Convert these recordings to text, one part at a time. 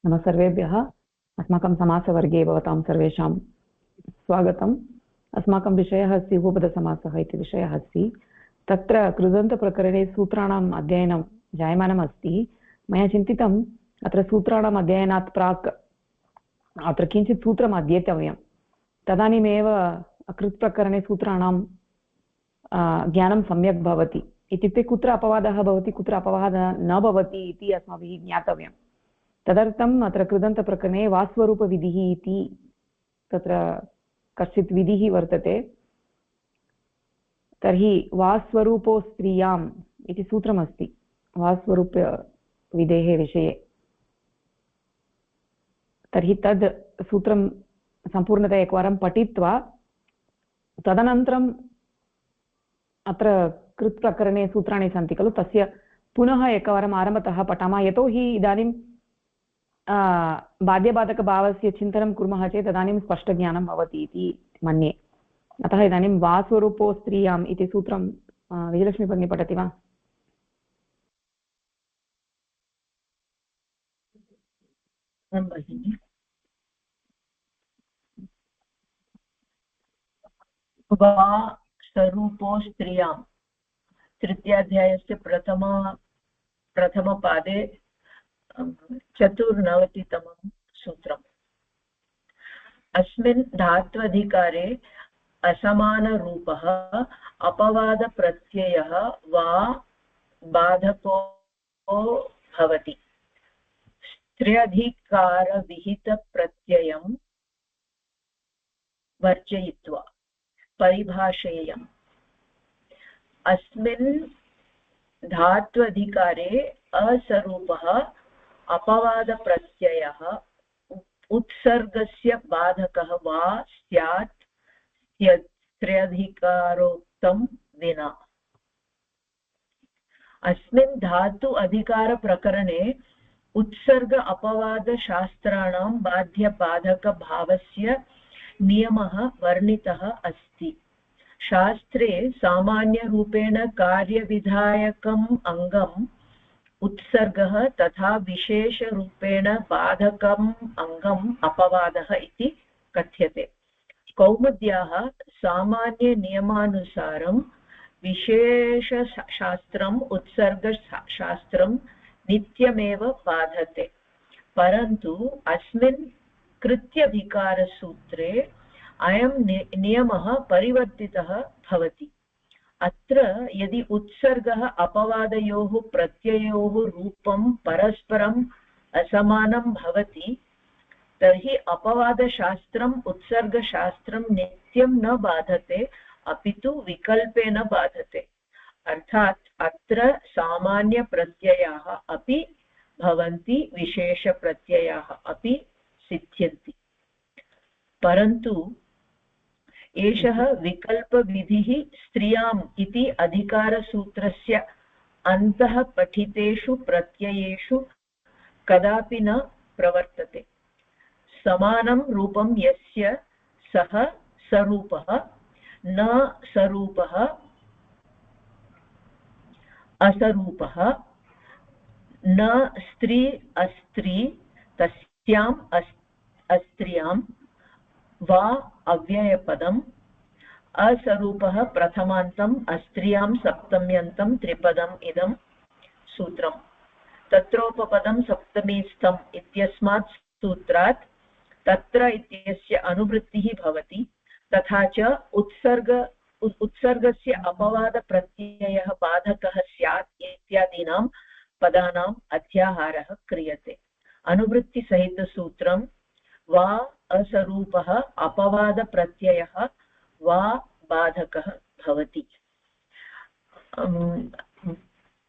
नमः सर्वेभ्यः। अस्माकं समासवर्गे भवतां सर्वेषां स्वागतम्। अस्माकं विषयः अस्ति उपपदसमासः इति विषयः अस्ति। तत्र कृदन्तप्रकरणे सूत्राणाम् अध्ययनं जायमानम् अस्ति। मया चिन्तितम् अत्र सूत्राणाम् अध्ययनात् प्राक् अत्र किञ्चित् सूत्रम् अध्येतव्यं, तदानीमेव कृत्प्रकरणे सूत्राणां ज्ञानं सम्यक् भवति। इत्युक्ते कुत्र अपवादः भवति, कुत्र अपवादः न भवति इति अस्माभिः ज्ञातव्यं। तदर्थम् अत्र कृदन्तप्रकरणे वास्वरूपविधिः इति तत्र कश्चित् विधिः वर्तते। तर्हि वास्वरूपो स्त्रियाम् इति सूत्रमस्ति वास्वरूपविधेः विषये। तर्हि तद् सूत्रं सम्पूर्णतया एकवारं पठित्वा तदनन्तरम् अत्र कृत्प्रकरणे सूत्राणि सन्ति खलु, तस्य पुनः एकवारम् आरम्भतः पठामः। यतोहि इदानीं बाध्यबाधकभावस्य चिन्तनं कुर्मः चेत् तदानीं स्पष्टज्ञानं भवति इति मन्ये। अतः इदानीं वास्वरूपो स्त्रियाम् इति सूत्रं विजयलक्ष्मी भगिनी पठति वा? वा स्वरूपो स्त्रियां तृतीयाध्यायस्य प्रथमपादे 94तमं सूत्रम्। अस्मिन् धात्वधिकारे असमानरूपः अपवादप्रत्ययः वा बाधको भवति। स्त्र्यधिकारविहितप्रत्ययं वर्जयित्वा परिभाषेयम्। अस्मिन् धात्वधिकारे असरूपः अपवादप्रत्ययः उत्सर्गस्य बाधकः वा स्यात् स्त्र्यधिकारोक्तं विना। अस्मिन् धातु अधिकारप्रकरणे उत्सर्ग अपवादशास्त्राणां बाध्यबाधकभावस्य नियमः वर्णितः अस्ति। शास्त्रे सामान्यरूपेण कार्यविधायकम् अङ्गम् उत्सर्गः तथा विशेषरूपेण बाधकम् अङ्गम् अपवादः इति कथ्यते। कौमुद्याः सामान्यनियमानुसारं विशेषशास्त्रम् उत्सर्गशास्त्रं नित्यमेव बाधते, परन्तु अस्मिन् कृत्यधिकारसूत्रे अयं नियमः परिवर्तितः भवति। अत्र यदि उत्सर्गः अपवादयोः प्रत्ययोः रूपं परस्परम् असमानं भवति तर्हि अपवादशास्त्रम् उत्सर्गशास्त्रं नित्यं न बाधते, अपि तु विकल्पेन बाधते। अर्थात् अत्र सामान्यप्रत्ययाः अपि भवन्ति, विशेषप्रत्ययाः अपि सिद्ध्यन्ति, परन्तु एषः विकल्पविधिः स्त्रियाम् इति अधिकारसूत्रस्य अन्तः पठितेषु प्रत्ययेषु कदापि न प्रवर्तते। समानं रूपं यस्य सः सरूपः, न सरूपः असरूपः, न स्त्री अस्त्री तस्याम् अस्त्रियां वा अव्ययपदम्, असरूपः प्रथमान्तम् अस्त्रियां सप्तम्यन्तं त्रिपदम् इदं सूत्रम्। तत्रोपपदं सप्तमीस्थम् इत्यस्मात् सूत्रात् तत्र इत्यस्य अनुवृत्तिः भवति। तथा च उत्सर्गस्य अपवादप्रत्ययः बाधकः स्यात् इत्यादीनां पदानाम् अध्याहारः क्रियते। अनुवृत्तिसहितसूत्रं वा असरूपः अपवादप्रत्ययः वा बाधकः भवति।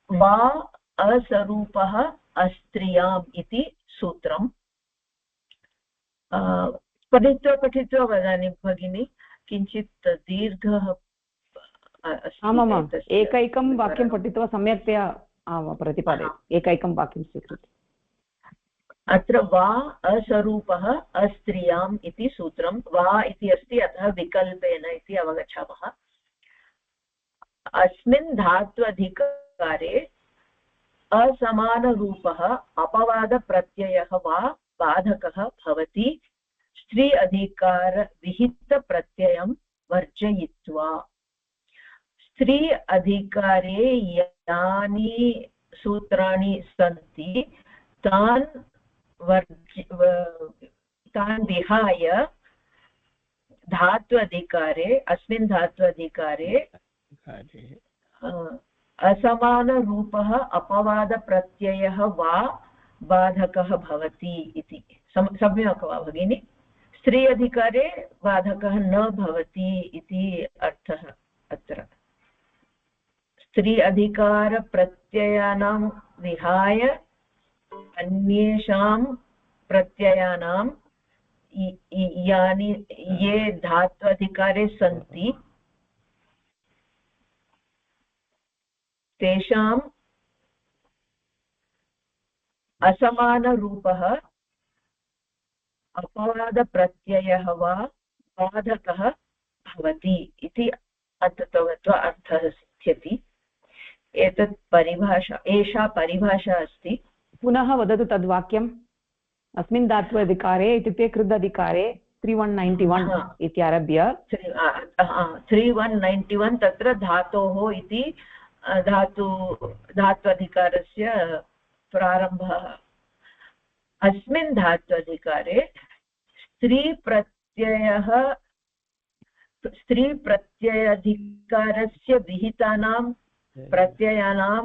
वा असरूपः अस्त्रियाम् इति सूत्रम् पठित्वा वदामि भगिनी। किञ्चित् दीर्घः अस्ति। एकैकं वाक्यं पठित्वा सम्यक्तया प्रतिपादयतु। एकैकं वाक्यं स्वीकृत्य। अत्र वा असरूपः अस्त्रियाम् इति सूत्रं। वा इति अस्ति, अतः विकल्पेन इति अवगच्छामः। अस्मिन् धात्वधिकारे असमानरूपः अपवादप्रत्ययः वा बाधकः भवति स्त्री अधिकारविहितप्रत्ययं वर्जयित्वा। स्त्री अधिकारे यानि सूत्राणि सन्ति तान् विहाय धातु अधिकारे, अस्मिन् धातु अधिकारे असमानरूपः अपवादप्रत्ययः वा बाधकः भवति इति। सम्यक् वा भगिनि? स्त्री अधिकारे बाधकः न भवति इति अर्थः अत्र। स्त्री अधिकारप्रत्ययानां विहाय अन्येषां प्रत्ययानां यानि ये धात्वधिकारे सन्ति तेषाम् असमानरूपः अपवादप्रत्ययः वा बाधकः भवति इति अर्थतः अर्थः सिद्ध्यति। एतत् परिभाषा, एषा परिभाषा अस्ति। पुनः वदतु तद्वाक्यम्। अस्मिन् धात्वधिकारे इत्युक्ते कृद् अधिकारे 3191 इत्यारभ्य 3191 तत्र धातोः इति धात्वधिकारस्य प्रारम्भः। अस्मिन् धात्वधिकारे स्त्रीप्रत्ययाधिकारस्य विहितानां प्रत्ययानां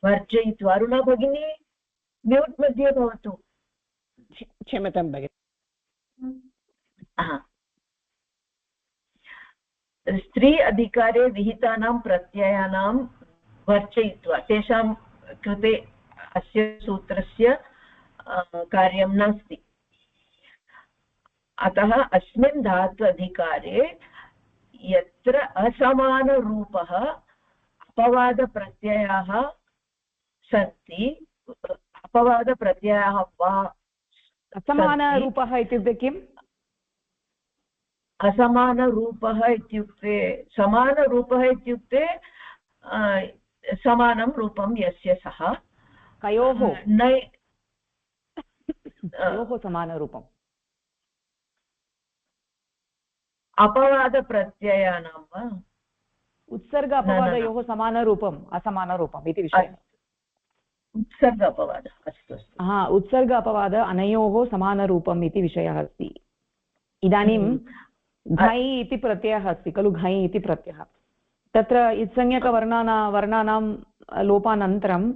वर्जयित्वा। अरुणा भगिनी म्यूट् मध्ये भवतु। क्षम्यतां भगिनि। स्त्री अधिकारे विहितानां प्रत्ययानां वर्जयित्वा, तेषां कृते अस्य सूत्रस्य कार्यं नास्ति। अतः अस्मिन् धातु अधिकारे यत्र असमानरूपः अपवादप्रत्ययाः सन्ति, अपवादप्रत्ययाः वा असमानरूपः इत्युक्ते किम्? असमानरूपः इत्युक्ते समानरूपः इत्युक्ते समानं रूपं यस्य सः। कयोः? कयोः समानरूपम्? अपवादप्रत्ययानां वा? उत्सर्ग अपवादयोः समानरूपम् असमानरूपम् इति विषयः। उत्सर्ग अपवादः, अस्तु अस्तु। उत्सर्ग अपवाद अनयोः समानरूपम् इति विषयः अस्ति। इदानीं घञ् इति प्रत्ययः अस्ति खलु, घञ् इति प्रत्ययः। तत्र इत्संज्ञकवर्णानां लोपानन्तरम्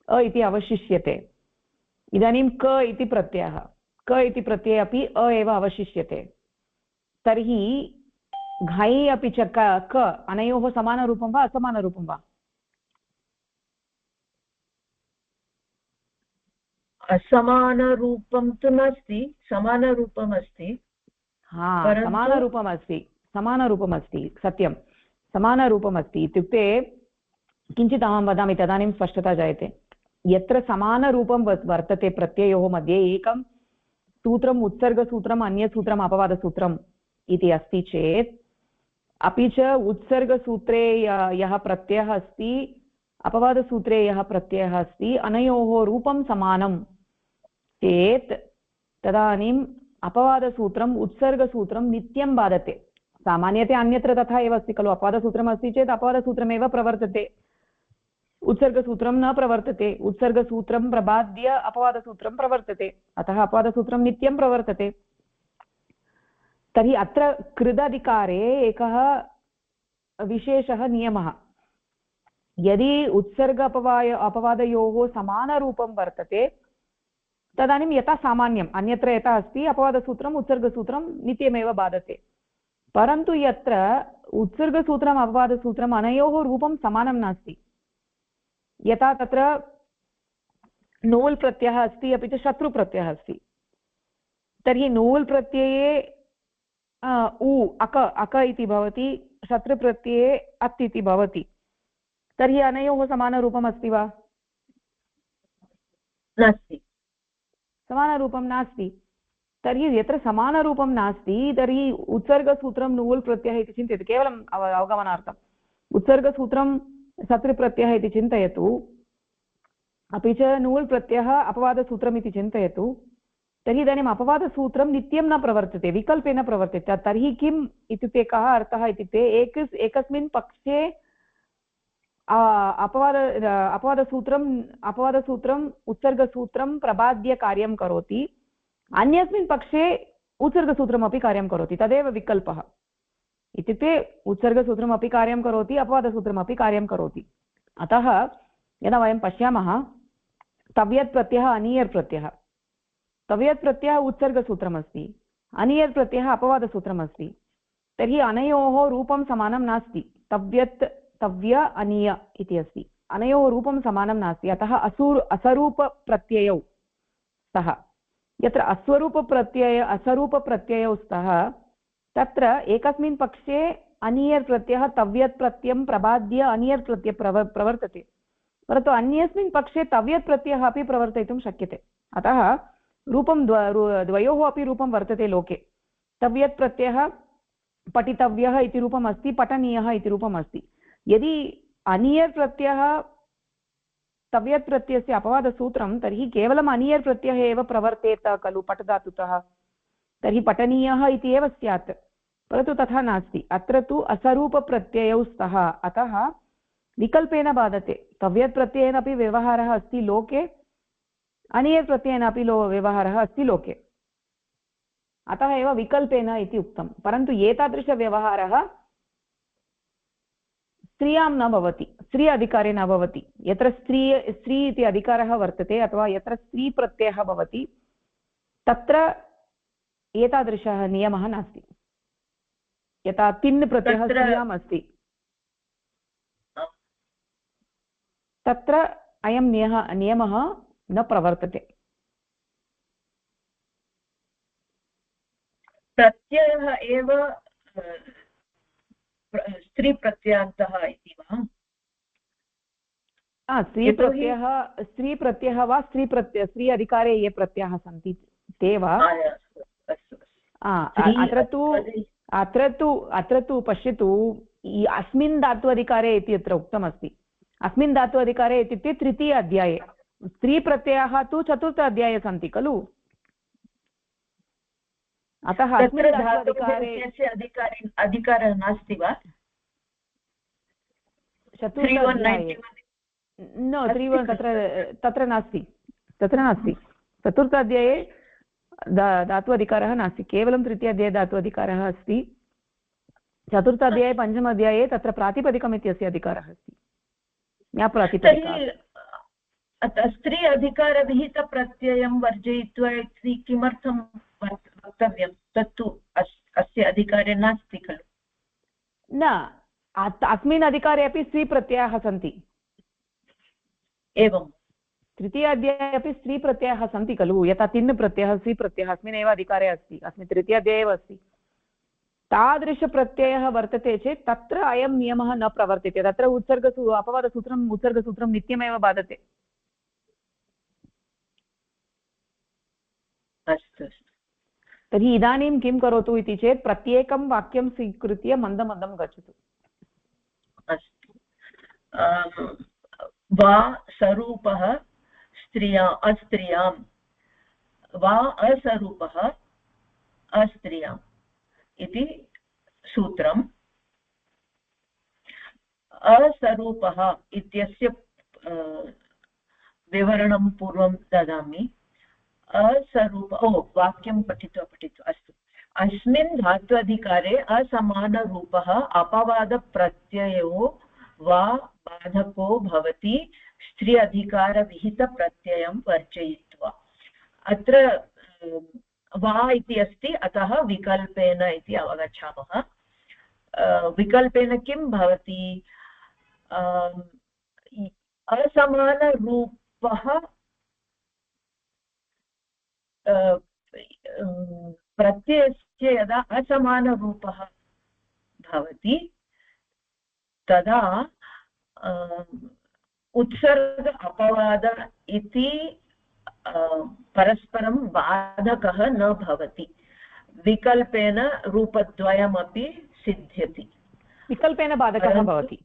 अ इति अवशिष्यते। इदानीं क इति प्रत्ययः, क इति प्रत्यये अपि अ एव अवशिष्यते। तर्हि घञ् अपि च क अनयोः समानरूपं वा असमानरूपं वा? असमानरूपं तु नास्ति, समानरूपम् अस्ति। समानरूपम् अस्ति, सत्यं समानरूपम् अस्ति। इत्युक्ते किञ्चित् अहं वदामि, तदानीं स्पष्टता जायते। यत्र समानरूपं वर्तते प्रत्ययोः मध्ये, एकं सूत्रम् उत्सर्गसूत्रम्, अन्यत् सूत्रम् अपवादसूत्रम् इति अस्ति चेत्, अपि च उत्सर्गसूत्रे यः प्रत्ययः अस्ति, अपवादसूत्रे यः प्रत्ययः अस्ति, अनयोः रूपं समानं चेत् तदानीम् अपवादसूत्रम् उत्सर्गसूत्रं नित्यं बाधते। सामान्यतया अन्यत्र तथा एव अस्ति खलु। अपवादसूत्रम् अस्ति चेत् अपवादसूत्रमेव प्रवर्तते, उत्सर्गसूत्रं न प्रवर्तते। उत्सर्गसूत्रं प्रबाद्य अपवादसूत्रं प्रवर्तते, अतः अपवादसूत्रं नित्यं प्रवर्तते। तर्हि अत्र कृदधिकारे एकः विशेषः नियमः। यदि उत्सर्ग अपवादयोः समानरूपं वर्तते तदानीं यथा सामान्यम् अन्यत्र यथा अस्ति अपवादसूत्रम् उत्सर्गसूत्रं नित्यमेव बाधते। परन्तु यत्र उत्सर्गसूत्रम् अपवादसूत्रम् अनयोः रूपं समानं नास्ति, यथा तत्र नूल् प्रत्ययः अस्ति अपि च शत्रुप्रत्ययः अस्ति, तर्हि नूल् प्रत्यये अक इति भवति, शत्रुप्रत्यये अत् इति भवति। तर्हि अनयोः समानरूपम् अस्ति वा? नास्ति, समानरूपं नास्ति। तर्हि यत्र समानरूपं नास्ति तर्हि उत्सर्गसूत्रं नूल् प्रत्ययः इति चिन्तयतु, केवलम् अवगमनार्थम्। उत्सर्गसूत्रं शत्रुप्रत्ययः इति चिन्तयतु, अपि च नूल् प्रत्ययः अपवादसूत्रम् इति चिन्तयतु। तर्हि इदानीम् अपवादसूत्रं नित्यं न प्रवर्तते, विकल्पेन प्रवर्तते। तर्हि किम् इत्युक्ते कः अर्थः इत्युक्ते एकस्मिन् पक्षे अपवादसूत्रम् उत्सर्गसूत्रं प्रबाद्य कार्यं करोति, अन्यस्मिन् पक्षे उत्सर्गसूत्रमपि कार्यं करोति, तदेव विकल्पः। इत्युक्ते उत्सर्गसूत्रमपि कार्यं करोति, अपवादसूत्रमपि कार्यं करोति। अतः यदा वयं पश्यामः तव्यत् प्रत्ययः अनीयर् प्रत्ययः, तव्यत् प्रत्ययः उत्सर्गसूत्रमस्ति, अनीयर् प्रत्ययः अपवादसूत्रमस्ति, तर्हि अनयोः रूपं समानं नास्ति। तव्यत् तव्य अनीय इति अस्ति, अनयोः रूपं समानं नास्ति। अतः असरूपप्रत्ययौ स्तः। यत्र असरूपप्रत्ययौ स्तः तत्र एकस्मिन् पक्षे अनीयर् प्रत्ययः तव्यत् प्रत्ययं प्रबाद्य अनीयर् प्रत्ययः प्रवर्तते, परन्तु अन्यस्मिन् पक्षे तव्यत् प्रत्ययः अपि प्रवर्तयितुं शक्यते। अतः रूपं द्वयोः अपि रूपं वर्तते लोके। तव्यत् प्रत्ययः पठितव्यः इति रूपम् अस्ति, पठनीयः इति रूपम् अस्ति। यदि अनीयर् प्रत्ययः तव्यत् प्रत्ययस्य अपवादसूत्रं, तर्हि केवलम् अनीयर् प्रत्ययः एव प्रवर्तेत खलु पठधातुतः, तर्हि पठनीयः इति एव स्यात्, परन्तु तथा नास्ति। अत्र तु असरूपप्रत्ययौ स्तः, अतः विकल्पेन बाधते। तव्यत् प्रत्ययेन अपि व्यवहारः अस्ति लोके, अनीयर् प्रत्ययेन अपि व्यवहारः अस्ति लोके, अतः एव विकल्पेन इति उक्तं। परन्तु एतादृशव्यवहारः स्त्रियां न भवति, स्त्री अधिकारे न भवति। यत्र स्त्री इति अधिकारः वर्तते अथवा यत्र स्त्री प्रत्ययः भवति तत्र एतादृशः नियमः नास्ति। यथा तिन् प्रत्ययः स्त्रियाम् अस्ति, तत्र अयं नियमः न प्रवर्तते। प्रत्ययः एव स्त्रीप्रत्ययान्तः इति वा? स्त्रीप्रत्ययः वा स्त्री अधिकारे ये प्रत्ययाः सन्ति ते वा? अत्र तु पश्यतु, अस्मिन् धात्वधिकारे इति अत्र उक्तमस्ति। अस्मिन् धात्वधिकारे इत्युक्ते तृतीय अध्याये, स्त्रीप्रत्ययाः तु चतुर्थ अध्याये सन्ति खलु। अतः अस्मिन् धात्वधिकारे अधिकारः नास्ति वा? तत्र नास्ति, चतुर्थ अध्याये धात्वधिकारः नास्ति, केवलं तृतीय अध्याये धात्वधिकारः अस्ति। चतुर्थ अध्याये पञ्चम अध्याये तत्र प्रातिपदिकम् इत्यस्य अधिकारः अस्ति, ज्ञाप्रातिपदिकः। स्त्री अधिकारविहितप्रत्ययं वर्जयित्वा इति किमर्थं वक्तव्यं? तत्तु अस्य अधिकारे नास्ति खलु। न, अस्मिन् अधिकारे अपि स्त्रीप्रत्ययाः सन्ति। एवं तृतीय अध्याये अपि स्त्रीप्रत्ययाः सन्ति खलु। यथा तिन् प्रत्ययः स्त्रीप्रत्ययः अस्मिन् एव अधिकारे अस्ति, अस्मिन् तृतीय अध्याये एव अस्ति। तादृशप्रत्ययः वर्तते चेत् तत्र अयं नियमः न प्रवर्तते। तत्र अपवादसूत्रम् उत्सर्गसूत्रं नित्यमेव बाधते। अस्तु अस्तु। तर्हि इदानीं किं करोतु इति चेत् प्रत्येकं वाक्यं स्वीकृत्य मन्दं मन्दं गच्छतु। अस्तु। वा सरूपः अस्त्रियां, वा असरूपः अस्त्रियाम् इति सूत्रम्। असरूपः इत्यस्य विवरणं पूर्वं ददामि। वाक्यं पठित्वा अस्तु। अस्मिन् धात्वधिकारे असमानरूपः अपवादप्रत्ययो वा बाधको भवति स्त्री अधिकारविहितप्रत्ययं वर्जयित्वा। अत्र वा इति अस्ति, अतः विकल्पेन इति अवगच्छामः। विकल्पेन किं भवति? असमानरूपः प्रत्ययस्य यदा असमानरूपः भवति तदा उत्सर्ग अपवाद इति परस्परं बाधकः न भवति। विकल्पेन रूपद्वयमपि सिद्ध्यति। विकल्पेन बाधकः भवति,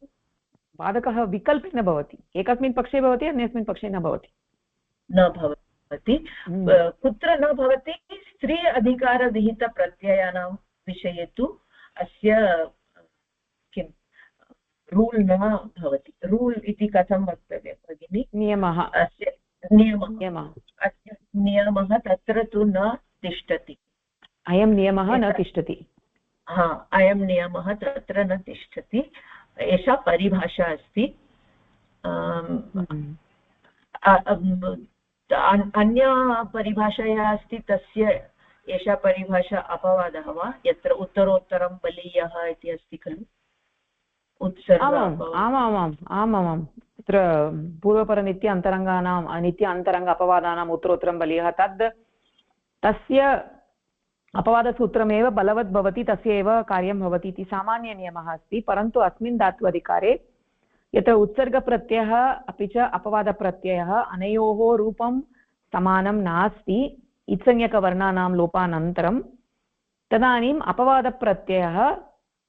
बाधकः विकल्पेन भवति, एकस्मिन् पक्षे भवति अन्यस्मिन् पक्षे न भवति। भवति कुत्र न भवति स्त्री अधिकारविहितप्रत्ययानां विषये तु अस्य किं रूल् न भवति रूल् इति कथं वक्तव्यं भगिनि नियमः अस्य नियमः तत्र तु न तिष्ठति अयं नियमः न तिष्ठति अयं नियमः तत्र न तिष्ठति एषा परिभाषा अस्ति अन्या परिभाषया अस्ति तस्य एषा परिभाषा अपवादः वा यत्र उत्तरोत्तरं बलीयः इति अस्ति खलु आमामाम् तत्र पूर्वपरनित्य अन्तरङ्गानां नित्य अन्तरङ्ग अपवादानाम् उत्तरोत्तरं बलीयः तस्य अपवादसूत्रमेव बलवत् भवति तस्य एव कार्यं भवति इति सामान्यनियमः अस्ति परन्तु अस्मिन् धात्वधिकारे यत्र उत्सर्गप्रत्ययः अपि च अपवादप्रत्ययः अनयोः रूपं समानं नास्ति इत्संज्ञकवर्णानां लोपानन्तरं तदानीम् अपवादप्रत्ययः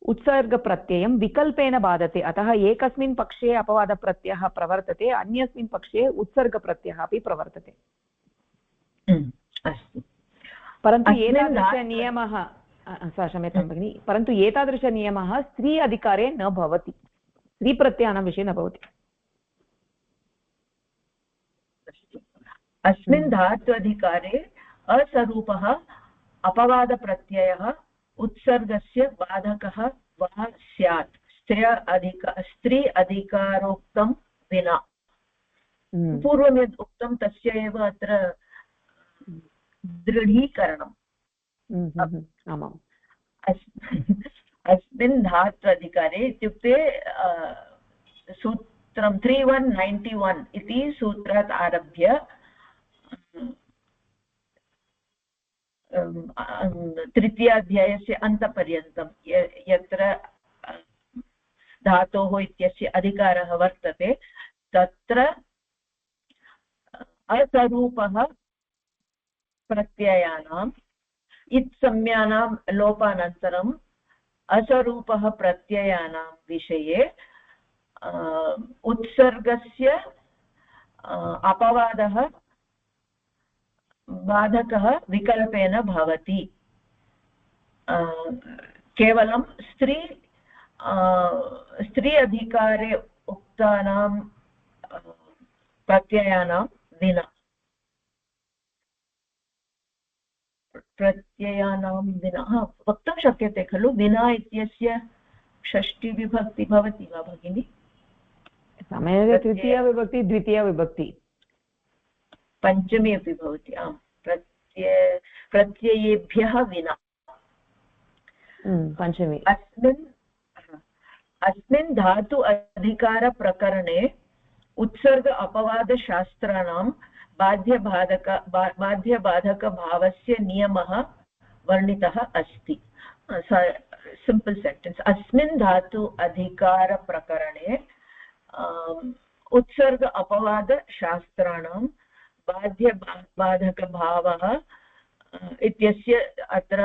उत्सर्गप्रत्ययं विकल्पेन बाधते अतः एकस्मिन् पक्षे अपवादप्रत्ययः प्रवर्तते अन्यस्मिन् पक्षे उत्सर्गप्रत्ययः अपि प्रवर्तते अस्तु परन्तु एतादृशनियमः क्षम्यतां भगिनि परन्तु एतादृशनियमः स्त्री अधिकारे न भवति स्त्रीप्रत्ययानां विषये न भवति अस्मिन् धात्वधिकारे असरूपः अपवादप्रत्ययः उत्सर्गस्य बाधकः वा स्यात् स्त्री अधिकारोक्तं विना पूर्वं यद् उक्तं तस्य एव अत्र दृढीकरणम् आमाम् अस्मिन् धात्वधिकारे इत्युक्ते सूत्रं 3191 इति सूत्रात् आरभ्य तृतीयाध्यायस्य अन्तपर्यन्तं यत्र धातोः इत्यस्य अधिकारः वर्तते तत्र असरूपः प्रत्ययानाम् इत्संज्ञानां लोपानन्तरम् असरूपः प्रत्ययानां विषये उत्सर्गस्य अपवादः बाधकः विकल्पेन भवति केवलं स्त्री अधिकारे उक्तानां प्रत्ययानां विना वक्तुं शक्यते खलु विना इत्यस्य षष्टिविभक्ति भवति वा भगिनि सामान्यतया तृतीया विभक्ति द्वितीया विभक्ति पञ्चमी अपि भवति आम् प्रत्ययेभ्यः विना पञ्चमी अस्मिन् धातु अधिकारप्रकरणे उत्सर्ग अपवादशास्त्राणां बाध्यबाधकभावस्य नियमः वर्णितः अस्ति सिम्पल् सेण्टेन्स् अस्मिन् धातु अधिकारप्रकरणे उत्सर्ग अपवादशास्त्राणां बाध्यबाधकभावः इत्यस्य अत्र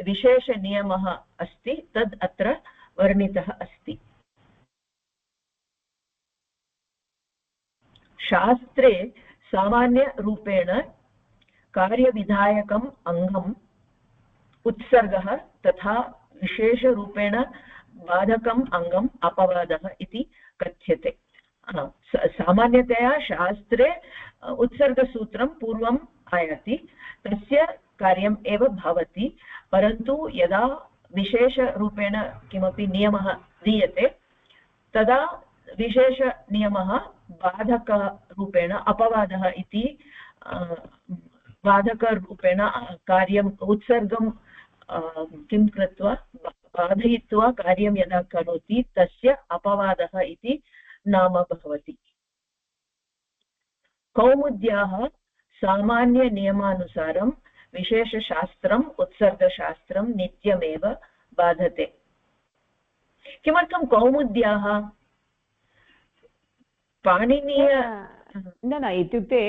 विशेषनियमः अस्ति तद् अत्र वर्णितः अस्ति शास्त्रे सामान्यरूपेण कार्यविधायकम् अङ्गम् उत्सर्गः तथा विशेषरूपेण बाधकम् अङ्गम् अपवादः इति कथ्यते सामान्यतया शास्त्रे उत्सर्गसूत्रं पूर्वम् आयाति तस्य कार्यम् एव भवति परन्तु यदा विशेषरूपेण किमपि नियमः दीयते तदा विशेषनियमः बाधकरूपेण अपवादः इति बाधकरूपेण कार्यम् उत्सर्गं किं कृत्वा बाधयित्वा कार्यं यदा करोति तस्य अपवादः इति नाम भवति कौमुद्याः सामान्यनियमानुसारं विशेषशास्त्रम् उत्सर्गशास्त्रं नित्यमेव बाधते किमर्थं कौमुद्याः पाणिनीय न इत्युक्ते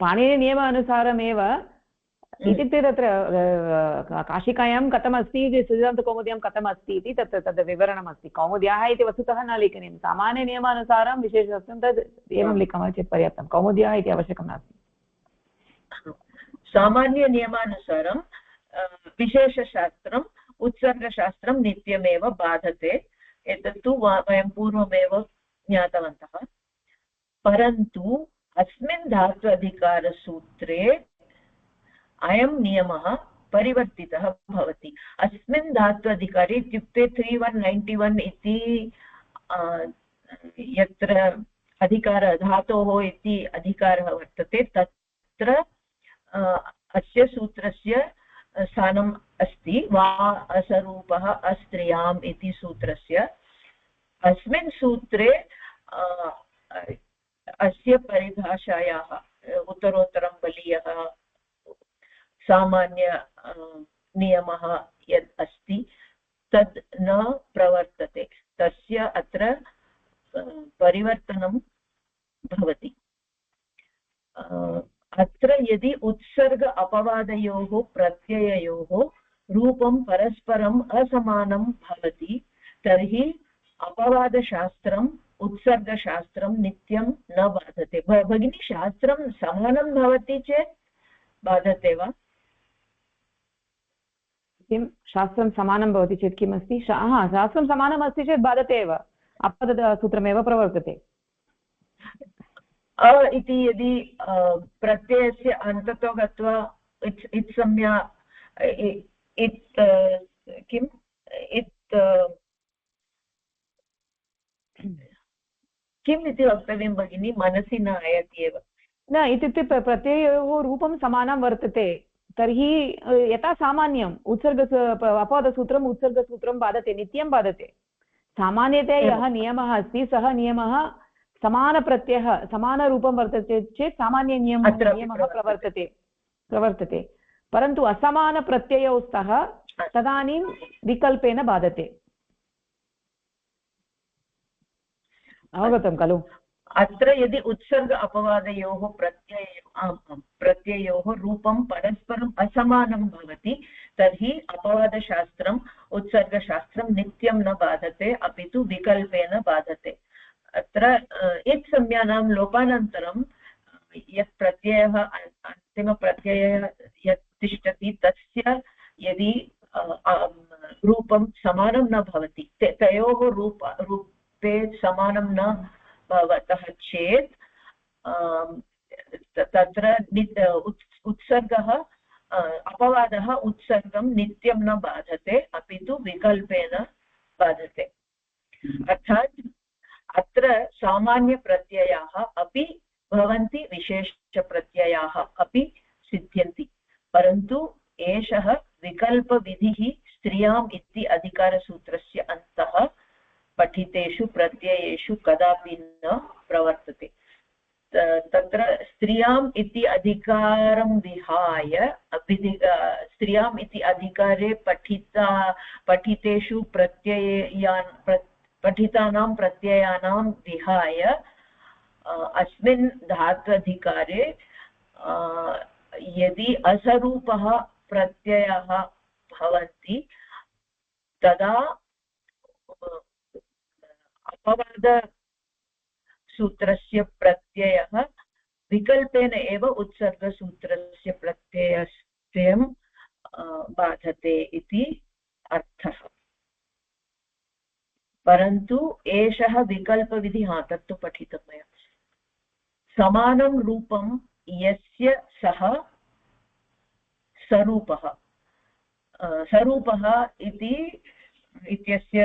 पाणिनिनियमानुसारमेव इत्युक्ते तत्र काशिकायां कथमस्ति इति सिद्धान्तकौमुद्यां कथमस्ति इति तद् विवरणमस्ति। कौमुद्याः इति वस्तुतः न लेखनीयं, सामान्यनियमानुसारं विशेषशास्त्रं तद् एवं लिखामः चेत् पर्याप्तं, कौमुद्याः इति आवश्यकं नास्ति। सामान्यनियमानुसारं विशेषशास्त्रम् उत्सर्गशास्त्रं नित्यमेव बाधते, एतत्तु वयं पूर्वमेव ज्ञातवन्तः। परन्तु अस्मिन् धातु अधिकारसूत्रे अयं नियमः परिवर्तितः भवति। अस्मिन् धातु अधिकारे इत्युक्ते 3191 इति यत्र अधिकार धातोः इति अधिकारः वर्तते, तत्र अस्य सूत्रस्य स्थानम् अस्ति वा असरूपः अस्त्रियाम् इति सूत्रस्य। अस्मिन् सूत्रे अस्य परिभाषायाः उत्तरोत्तरं बलीयः सामान्य नियमः यत् अस्ति तद् न प्रवर्तते, तस्य अत्र परिवर्तनं भवति। अत्र यदि उत्सर्ग अपवादयोः प्रत्यययोः रूपं परस्परम् असमानं भवति तर्हि अपवादशास्त्रम् उत्सर्गशास्त्रं नित्यं न बाधते। भगिनी, शास्त्रं समानं भवति चेत् बाधते वा? किं शास्त्रं समानं भवति चेत् किम् अस्ति? शास्त्रं समानम् अस्ति चेत् बाधते एव, अपवादसूत्रमेव प्रवर्तते। इति यदि प्रत्ययस्य अन्ततो गत्वा इत्संज्ञा किम् किम् इति वक्तव्यं भगिनी, मनसि न आयाति एव। न, इत्युक्ते प्रत्ययोः रूपं समानं वर्तते तर्हि यथा सामान्यम् उत्सर्ग अपवादसूत्रम् उत्सर्गसूत्रं बाधते, नित्यं बाधते। सामान्यतया यः नियमः अस्ति सः नियमः समानप्रत्ययः समानरूपं वर्तते चेत् सामान्यनियमः प्रवर्तते, परन्तु असमानप्रत्ययौ स्तः तदानीं विकल्पेन बाधते। अवगतं खलु? अत्र यदि उत्सर्ग अपवादयोः प्रत्ययोः रूपं परस्परम् असमानं भवति तर्हि अपवादशास्त्रम् उत्सर्गशास्त्रं नित्यं न बाधते, अपि तु विकल्पेन बाधते। अत्र इत्संज्ञानां लोपानन्तरं यत् प्रत्ययः अन्तिमप्रत्ययः यत् तिष्ठति तस्य यदि रूपं समानं न भवति, तयोः रूपे समानं न भवतः चेत् तत्र उत्सर्गः अपवादः उत्सर्गं नित्यं न बाधते, अपि तु विकल्पेन बाधते। अर्थात् अत्र सामान्यप्रत्ययाः अपि भवन्ति, विशेषप्रत्ययाः अपि सिद्ध्यन्ति, परन्तु एषः विकल्पविधिः स्त्रियाम् इति अधिकारसूत्रस्य अन्तः पठितेषु प्रत्ययेषु कदापि न प्रवर्तते। तत्र स्त्रियाम् इति अधिकारं विहाय स्त्रियाम् इति अधिकारे पठितेषु पठितानां प्रत्ययानां विहाय अस्मिन् धात्वधिकारे यदि असरूपः प्रत्ययः भवन्ति तदा अपवादसूत्रस्य प्रत्ययः विकल्पेन एव उत्सर्गसूत्रस्य प्रत्ययस्यं बाधते इति अर्थः। परन्तु एषः विकल्पविधिः तत्तु पठितं मया। समानं रूपं यस्य सः स्वरूपः, स्वरूपः इत्यस्य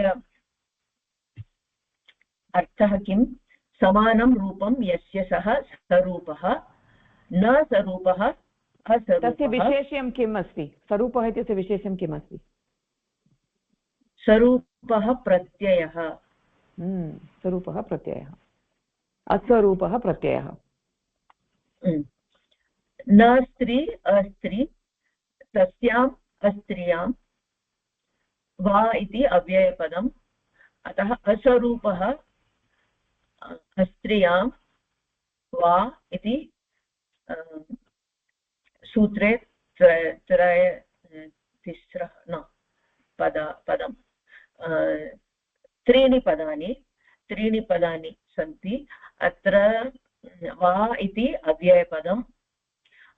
अर्थः किं? समानं रूपं यस्य सः स्वरूपः, न स्वरूपः असरूपः। तस्य विशेष्यं किम् अस्ति? स्वरूपः इत्यस्य विशेष्यं किम् अस्ति? स्वरूपः प्रत्ययः। स्वरूपः प्रत्ययः, अस्वरूपः प्रत्ययः। न स्त्री अस्त्री, तस्याम् अस्त्रियां, वा इति अव्ययपदम्, अतः अस्वरूपः अस्त्रियां वा इति सूत्रे तिस्रः न पदं त्रीणि पदानि सन्ति अत्र वा इति अव्ययपदम्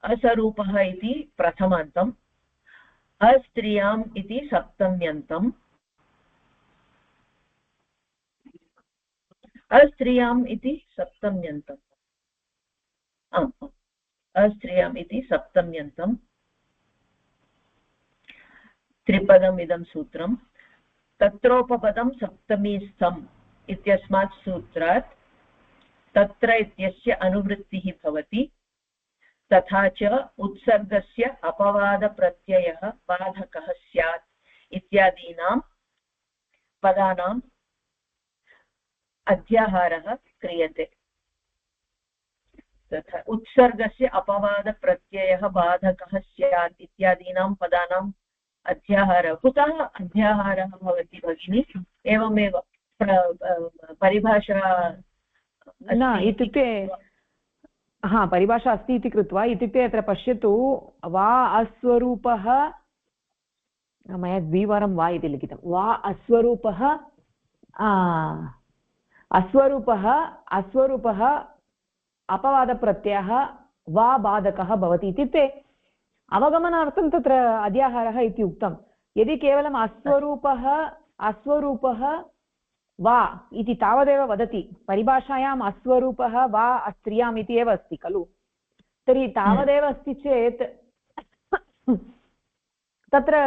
असरूपः इति प्रथमान्तम् अस्त्रियाम् इति सप्तम्यन्तम् अस्त्रियाम् इति सप्तम्यन्तम् अस्त्रियाम् इति सप्तम्यन्तम् त्रिपदम् इदं सूत्रं तत्रोपपदं सप्तमी स्थम् इत्यस्मात् सूत्रात् तत्र इत्यस्य अनुवृत्तिः भवति तथा च उत्सर्गस्य अपवादप्रत्ययः बाधकः स्यात् इत्यादीनां पदानाम् अध्याहारः क्रियते तथा उत्सर्गस्य अपवादप्रत्ययः बाधकः स्यात् इत्यादीनां पदानाम् अध्याहारः कुतः अध्याहारः भवति भगिनी एवमेव परिभाषा न इत्युक्ते परिभाषा अस्ति इति कृत्वा इत्युक्ते अत्र पश्यतु वा अस्वरूपः मया द्विवारं वा इति लिखितं वा अस्वरूपः अपवादप्रत्ययः वा बाधकः भवति इत्युक्ते अवगमनार्थं तत्र अध्याहारः इति उक्तं यदि केवलम् अस्वरूपः वा इति तावदेव वदति परिभाषायाम् अस्वरूपः वा अस्त्रियाम् इति एव अस्ति खलु तर्हि तावदेव अस्ति चेत् तत्र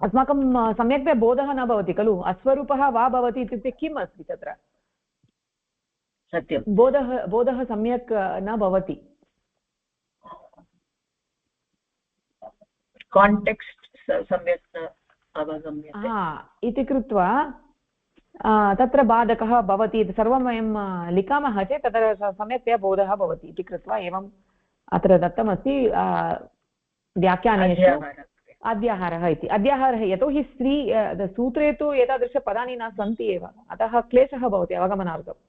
अस्माकं सम्यक्तया बोधः न भवति खलु अस्वरूपः वा भवति इत्युक्ते किम् अस्ति तत्र सत्यं बोधः सम्यक् न भवति काण्टेक्स्ट् सम्यक् न अवगम्यते इति कृत्वा तत्र बाधकः भवति इति सर्वं वयं लिखामः चेत् तत्र सम्यक्तया बोधः भवति इति कृत्वा एवम् अत्र दत्तमस्ति व्याख्यानेषु अध्याहारः इति अध्याहारः यतोहि सूत्रे तु एतादृशपदानि न सन्ति एव अतः क्लेशः भवति अवगमनार्थम्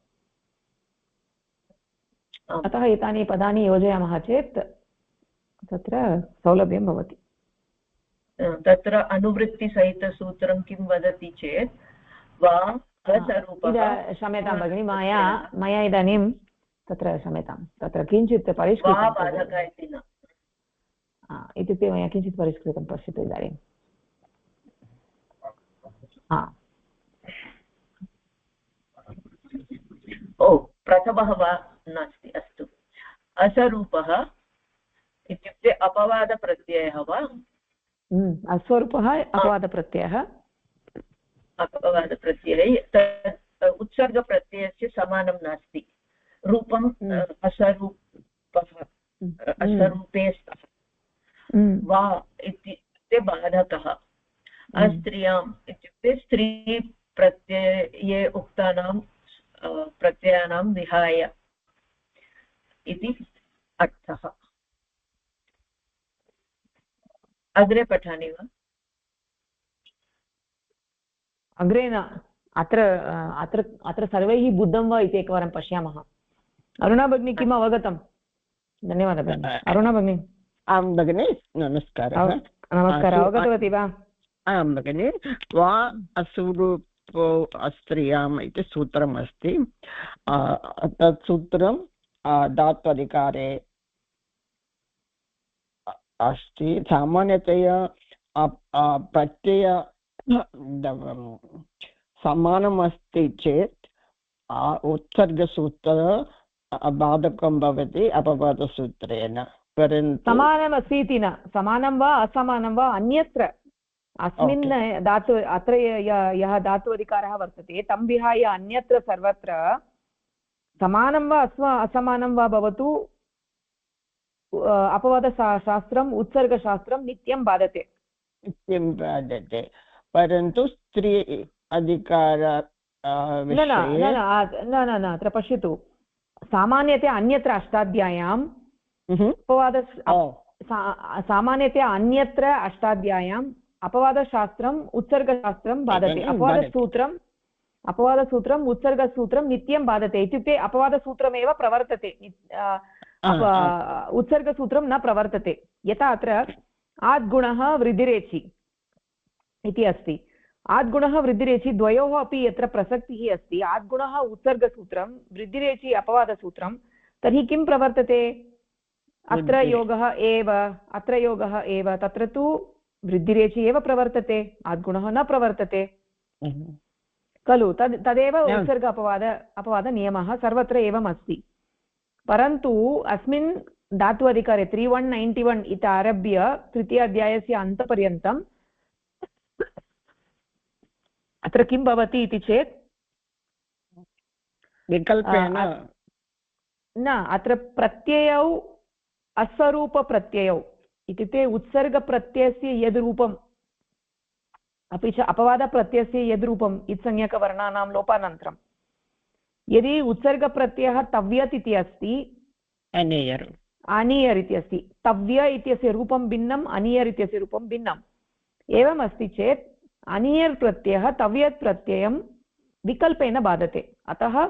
अतः एतानि पदानि योजयामः चेत् तत्र सौलभ्यं भवति तत्र अनुवृत्तिसहितसूत्रं किं वदति चेत् वा असरूपः क्षम्यतां भगिनि मया इदानीं तत्र क्षम्यतां तत्र किञ्चित् परिष्कृतं इत्युक्ते मया किञ्चित् परिष्कृतं पश्यतु इदानीं प्रथमः वा नास्ति अस्तु असरूपः इत्युक्ते अपवादप्रत्ययः वा अस्वरूपः अपवादप्रत्ययः उत्सर्गप्रत्ययस्य समानं नास्ति रूपम् असरूपे स्तः वा इत्युक्ते बाधकः अस्त्रियाम् इत्युक्ते स्त्री प्रत्यये उक्तानां प्रत्ययानां विहाय इति अर्थः अग्रे पठामि वा अग्रे न अत्र सर्वैः बुद्धं वा इति एकवारं पश्यामः अरुणा भगिनी किम् अवगतं धन्यवादः भगिनी अरुणा भगिनी आं भगिनि नमस्कारः नमस्कारः अवगतवती वा आं भगिनि वा असुरूपो अस्त्रियाम् इति सूत्रम् अस्ति तत् सूत्रं धात्वधिकारे अस्ति सामान्यतया प्रत्यय समानम् अस्ति चेत् उत्सर्गसूत्र बाधकं भवति अपवादसूत्रेण परन्तु समानमस्ति इति न समानं वा असमानं वा अन्यत्र अस्मिन् धातु अत्र यः धात्वधिकारः वर्तते तं विहाय अन्यत्र सर्वत्र समानं वा असमानं वा भवतु अपवादशास्त्रम् उत्सर्गशास्त्रं नित्यं बाधते परन्तु स्त्री अधिकार न अत्र पश्यतु सामान्यतया अन्यत्र अष्टाध्याय्यां सामान्यतया अन्यत्र अष्टाध्याय्याम् अपवादशास्त्रम् उत्सर्गशास्त्रं बाधते अपवादसूत्रम् उत्सर्गसूत्रं नित्यं बाधते इत्युक्ते अपवादसूत्रमेव प्रवर्तते उत्सर्गसूत्रं न प्रवर्तते यथा अत्र आद्गुणः वृद्धिरेचि इति अस्ति। आद्गुणः वृद्धिरेचि द्वयोः अपि यत्र प्रसक्तिः अस्ति, आद्गुणः उत्सर्गसूत्रं, वृद्धिरेचि अपवादसूत्रं, तर्हि किं प्रवर्तते? अत्र योगः एव, अत्र योगः एव, तत्र तु वृद्धिरेचि एव प्रवर्तते, आद्गुणः न प्रवर्तते खलु। तदेव उत्सर्ग अपवादनियमः सर्वत्र एवम् अस्ति। परन्तु अस्मिन् धातु अधिकारे 3191 इति आरभ्य तृतीयाध्यायस्य अन्तपर्यन्तम् अत्र किं भवति इति चेत् विकल्पेन न, अत्र प्रत्ययौ अस्वरूपप्रत्ययौ इत्युक्ते उत्सर्गप्रत्ययस्य यद् रूपम् अपि च अपवादप्रत्ययस्य यद् रूपम् इत्संज्ञकवर्णानां लोपानन्तरं यदि उत्सर्गप्रत्ययः तव्यत् इति अस्ति, अनीयर् इति अस्ति, तव्य इत्यस्य रूपं भिन्नम्, अनीयर् इत्यस्य रूपं भिन्नम् एवम् अस्ति चेत् अनीयर् प्रत्ययः तव्यत् प्रत्ययं विकल्पेन बाधते। अतः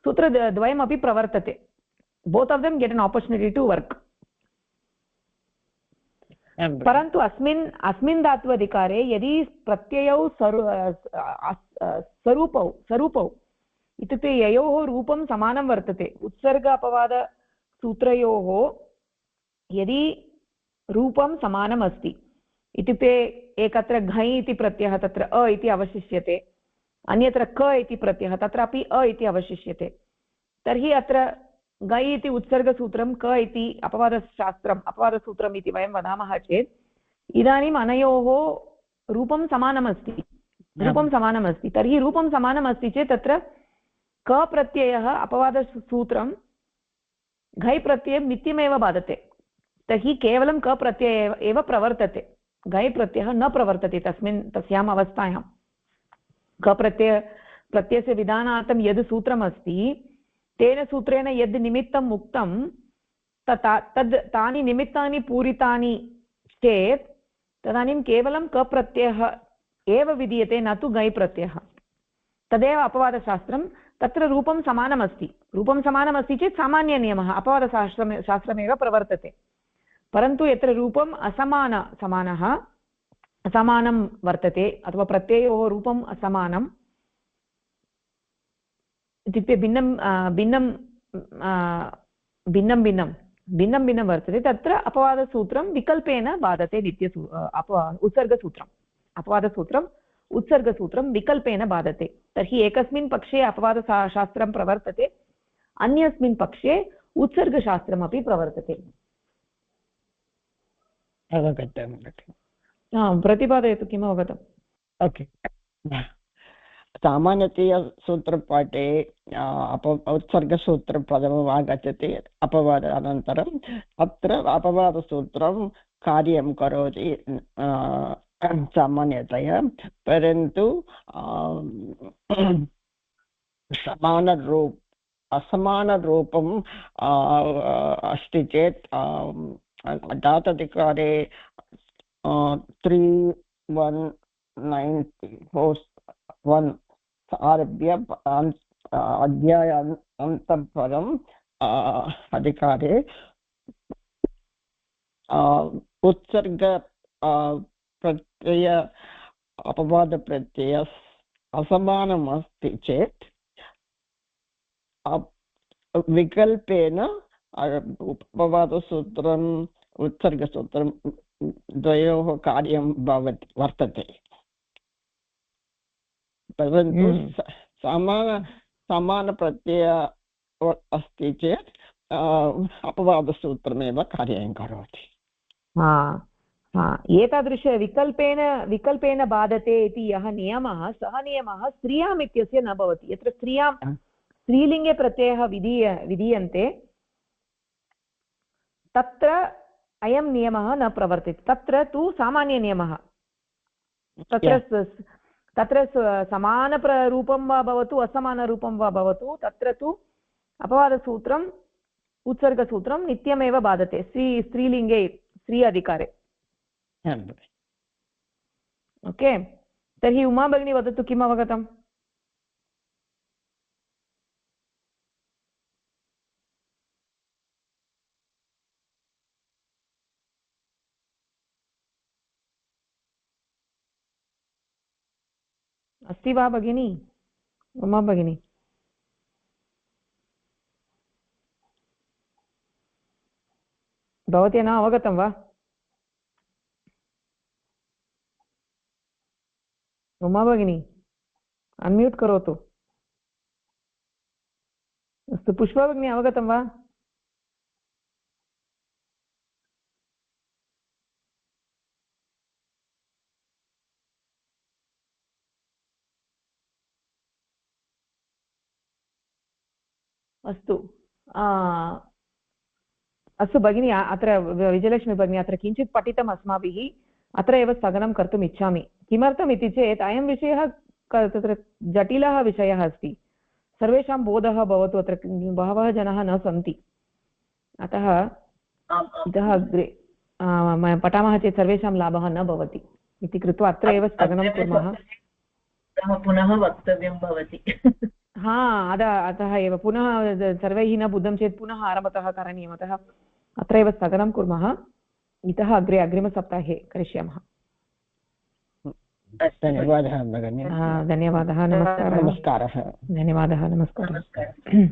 सूत्रद्वयमपि प्रवर्तते। Both of them get an opportunity to work. परन्तु अस्मिन् धातु अधिकारे यदि प्रत्ययौ स्वरूपौ इत्युक्ते ययोः रूपं समानं वर्तते, उत्सर्ग अपवादसूत्रयोः यदि रूपं समानम् अस्ति, इत्युक्ते एकत्र घञ् इति प्रत्ययः तत्र अ इति अवशिष्यते, अन्यत्र क इति प्रत्ययः तत्रापि अ इति अवशिष्यते, तर्हि अत्र गै इति उत्सर्गसूत्रं, क इति अपवादसूत्रम् इति वयं वदामः चेत् इदानीम् अनयोः रूपं समानमस्ति, तर्हि रूपं समानमस्ति चेत् तत्र क प्रत्ययः अपवादसूत्रं घै प्रत्ययं नित्यमेव बाधते। तर्हि केवलं क प्रत्ययः एव प्रवर्तते, घै प्रत्ययः न प्रवर्तते तस्याम् अवस्थायां। क प्रत्ययस्य विधानार्थं यद् सूत्रमस्ति तेन सूत्रेण यद् निमित्तम् उक्तं तानि निमित्तानि पूरितानि चेत् तदानीं केवलं क प्रत्ययः एव विधीयते, न तु घञ् प्रत्ययः। तदेव अपवादशास्त्रं। तत्र रूपं समानमस्ति चेत् सामान्यनियमः अपवादशास्त्रमेव प्रवर्तते। परन्तु यत्र रूपम् असमानं वर्तते अथवा प्रत्ययोः रूपम् असमानम् इत्युक्ते भिन्नं वर्तते, तत्र अपवादसूत्रं विकल्पेन बाधते। अपवादसूत्रम् उत्सर्गसूत्रं विकल्पेन बाधते। तर्हि एकस्मिन् पक्षे अपवादशास्त्रं प्रवर्तते, अन्यस्मिन् पक्षे उत्सर्गशास्त्रमपि प्रवर्तते। प्रतिपादयतु, किम् अवगतम्? ओके, सामान्यतया सूत्रपाठे उत्सर्गसूत्रं प्रथमम् आगच्छति, अपवाद अनन्तरम् अत्र अपवादसूत्रं कार्यं करोति सामान्यतया। परन्तु असमानरूपम् अस्ति चेत् धातधिकारे 3194 आरभ्य अध्यायान्तं परम् अधिकारे उत्सर्ग प्रत्यय अपवादप्रत्यय असमानम् अस्ति चेत् विकल्पेन अपवादसूत्रम् उत्सर्गसूत्रं द्वयोः कार्यं वर्तते। परन्तु समानप्रत्यय अस्ति चेत् अपवादसूत्रमेव कार्यं करोति। एतादृश विकल्पेन बाधते इति यः नियमः, सः नियमः स्त्रियाम् इत्यस्य न भवति। यत्र स्त्रीलिङ्गे प्रत्ययः विधीयन्ते तत्र अयं नियमः न प्रवर्तते। तत्र तु सामान्यनियमः, तत्र समानरूपं वा भवतु असमानरूपं वा भवतु, तत्र तु अपवादसूत्रम् उत्सर्गसूत्रं नित्यमेव बाधते स्त्रीलिङ्गे, स्त्री अधिकारे। ओके, तर्हि उमा भगिनी वदतु, किम् अवगतम्? अस्ति वा भगिनी उमा भगिनी भवती न अवगतं वा उमा भगिनी अन्म्यूट् करोतु अस्तु पुष्पा भगिनी अवगतं वा अस्तु अस्तु भगिनी अत्र विजयलक्ष्मी भगिनी अत्र किञ्चित् पठितम् अस्माभिः अत्र एव स्थगनं कर्तुम् इच्छामि किमर्थम् इति चेत् अयं विषयः तत्र जटिलः विषयः अस्ति सर्वेषां बोधः भवतु अत्र बहवः जनाः न सन्ति अतः इतः अग्रे पठामः चेत् सर्वेषां लाभः न भवति इति कृत्वा अत्र एव स्थगनं कुर्मः पुनः वक्तव्यं भवति अतः एव पुनः सर्वैः न बुद्धं चेत् पुनः आरम्भतः करणीयम् अतः अत्र एव स्थगनं कुर्मः इतः अग्रे अग्रिमसप्ताहे करिष्यामः धन्यवादः भगिनी धन्यवादः नमस्कारः नमस्कारः धन्यवादः नमस्कारः